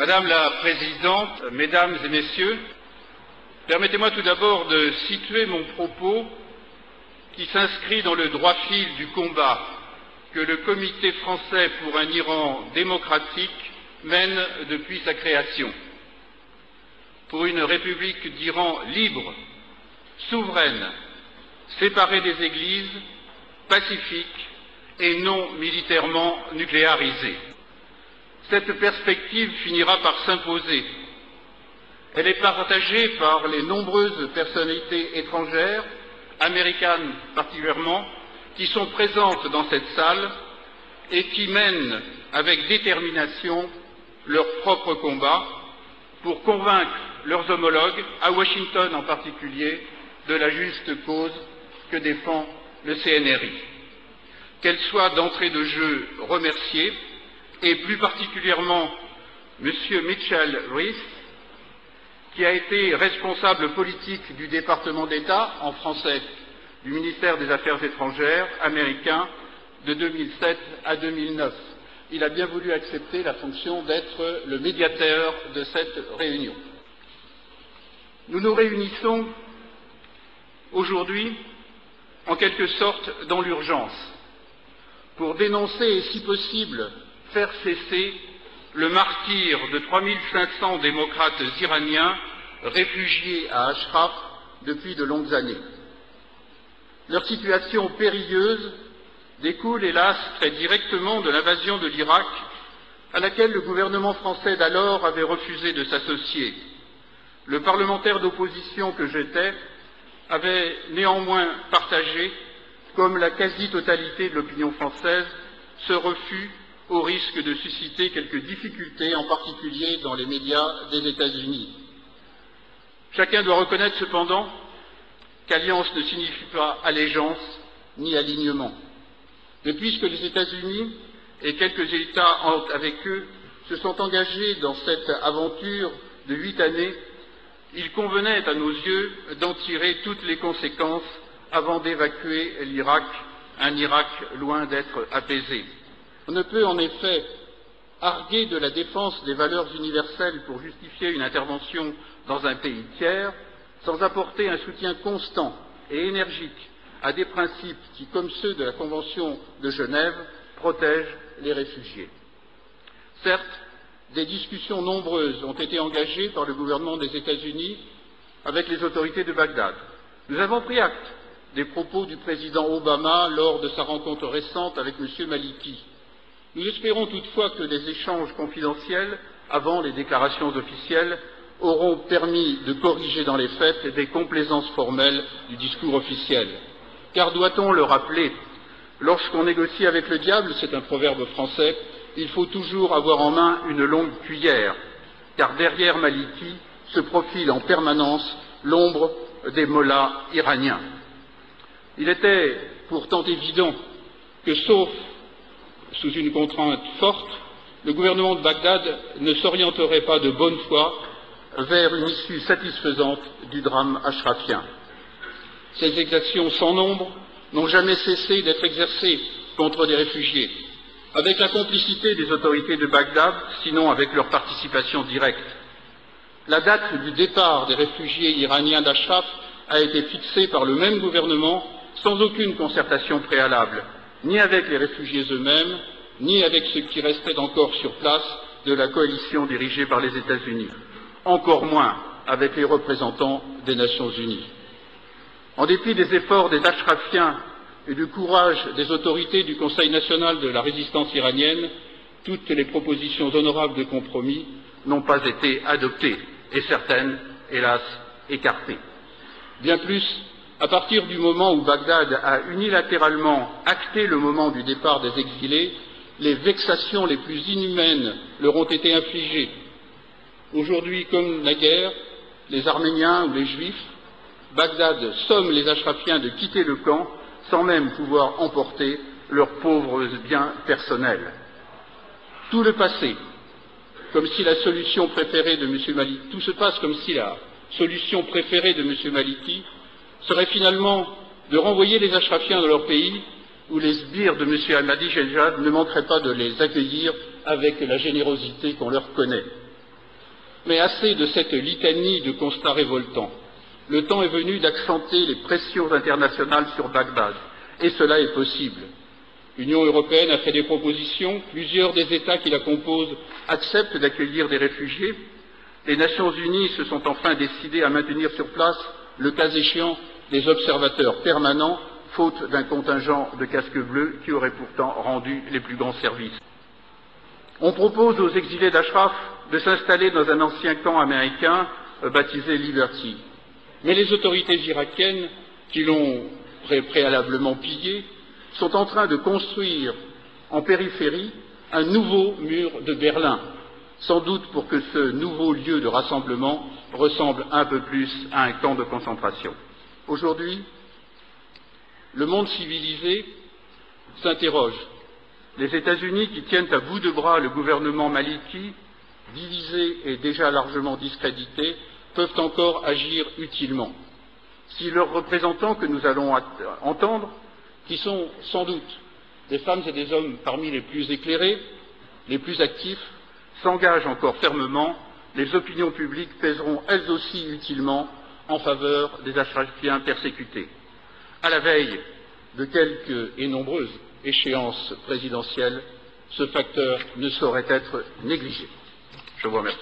Madame la Présidente, Mesdames et Messieurs, permettez-moi tout d'abord de situer mon propos qui s'inscrit dans le droit fil du combat que le Comité français pour un Iran démocratique mène depuis sa création. Pour une République d'Iran libre, souveraine, séparée des églises, pacifique et non militairement nucléarisée. Cette perspective finira par s'imposer. Elle est partagée par les nombreuses personnalités étrangères, américaines particulièrement, qui sont présentes dans cette salle et qui mènent avec détermination leur propre combat pour convaincre leurs homologues, à Washington en particulier, de la juste cause que défend le CNRI. Qu'elle soit d'entrée de jeu remerciée, et plus particulièrement M. Mitchell Reiss, qui a été responsable politique du département d'État, en français, du ministère des Affaires étrangères américain de 2007 à 2009. Il a bien voulu accepter la fonction d'être le médiateur de cette réunion. Nous nous réunissons aujourd'hui, en quelque sorte, dans l'urgence, pour dénoncer et, si possible, faire cesser le martyre de 3500 démocrates iraniens réfugiés à Ashraf depuis de longues années. Leur situation périlleuse découle, hélas, très directement de l'invasion de l'Irak, à laquelle le gouvernement français d'alors avait refusé de s'associer. Le parlementaire d'opposition que j'étais avait néanmoins partagé, comme la quasi-totalité de l'opinion française, ce refus au risque de susciter quelques difficultés, en particulier dans les médias des États-Unis. Chacun doit reconnaître cependant qu'alliance ne signifie pas allégeance ni alignement. Depuis que les États-Unis et quelques États avec eux se sont engagés dans cette aventure de 8 années, il convenait à nos yeux d'en tirer toutes les conséquences avant d'évacuer l'Irak, un Irak loin d'être apaisé. On ne peut en effet arguer de la défense des valeurs universelles pour justifier une intervention dans un pays tiers sans apporter un soutien constant et énergique à des principes qui, comme ceux de la Convention de Genève, protègent les réfugiés. Certes, des discussions nombreuses ont été engagées par le gouvernement des États-Unis avec les autorités de Bagdad. Nous avons pris acte des propos du président Obama lors de sa rencontre récente avec M. Maliki. Nous espérons toutefois que les échanges confidentiels, avant les déclarations officielles, auront permis de corriger dans les faits des complaisances formelles du discours officiel. Car doit-on le rappeler, lorsqu'on négocie avec le diable, c'est un proverbe français, il faut toujours avoir en main une longue cuillère, car derrière Maliki se profile en permanence l'ombre des mollahs iraniens. Il était pourtant évident que, sauf sous une contrainte forte, le gouvernement de Bagdad ne s'orienterait pas de bonne foi vers une issue satisfaisante du drame ashrafien. Ces exactions sans nombre n'ont jamais cessé d'être exercées contre des réfugiés, avec la complicité des autorités de Bagdad, sinon avec leur participation directe. La date du départ des réfugiés iraniens d'Ashraf a été fixée par le même gouvernement sans aucune concertation préalable, ni avec les réfugiés eux-mêmes, ni avec ceux qui restaient encore sur place de la coalition dirigée par les États-Unis, encore moins avec les représentants des Nations Unies. En dépit des efforts des Ashrafiens et du courage des autorités du Conseil national de la résistance iranienne, toutes les propositions honorables de compromis n'ont pas été adoptées, et certaines, hélas, écartées. Bien plus, à partir du moment où Bagdad a unilatéralement acté le moment du départ des exilés, les vexations les plus inhumaines leur ont été infligées. Aujourd'hui, comme naguère, les Arméniens ou les Juifs, Bagdad somme les Ashrafiens de quitter le camp sans même pouvoir emporter leurs pauvres biens personnels. Tout le passé, comme si la solution préférée de M. Maliki, tout se passe comme si la solution préférée de M. Maliki serait finalement de renvoyer les Ashrafiens dans leur pays, où les sbires de M. Ahmadinejad ne manqueraient pas de les accueillir avec la générosité qu'on leur connaît. Mais assez de cette litanie de constats révoltants. Le temps est venu d'accentuer les pressions internationales sur Bagdad, et cela est possible. L'Union européenne a fait des propositions, plusieurs des États qui la composent acceptent d'accueillir des réfugiés. Les Nations unies se sont enfin décidées à maintenir sur place, le cas échéant, des observateurs permanents, faute d'un contingent de casques bleus qui aurait pourtant rendu les plus grands services. On propose aux exilés d'Ashraf de s'installer dans un ancien camp américain baptisé Liberty. Mais les autorités irakiennes, qui l'ont préalablement pillé, sont en train de construire en périphérie un nouveau mur de Berlin, sans doute pour que ce nouveau lieu de rassemblement ressemble un peu plus à un camp de concentration. Aujourd'hui, le monde civilisé s'interroge. Les États-Unis, qui tiennent à bout de bras le gouvernement maliki, divisé et déjà largement discrédité, peuvent encore agir utilement. Si leurs représentants que nous allons entendre, qui sont sans doute des femmes et des hommes parmi les plus éclairés, les plus actifs, s'engagent encore fermement, les opinions publiques pèseront elles aussi utilement en faveur des Ashrafiens persécutés. À la veille de quelques et nombreuses échéances présidentielles, ce facteur ne saurait être négligé. Je vous remercie.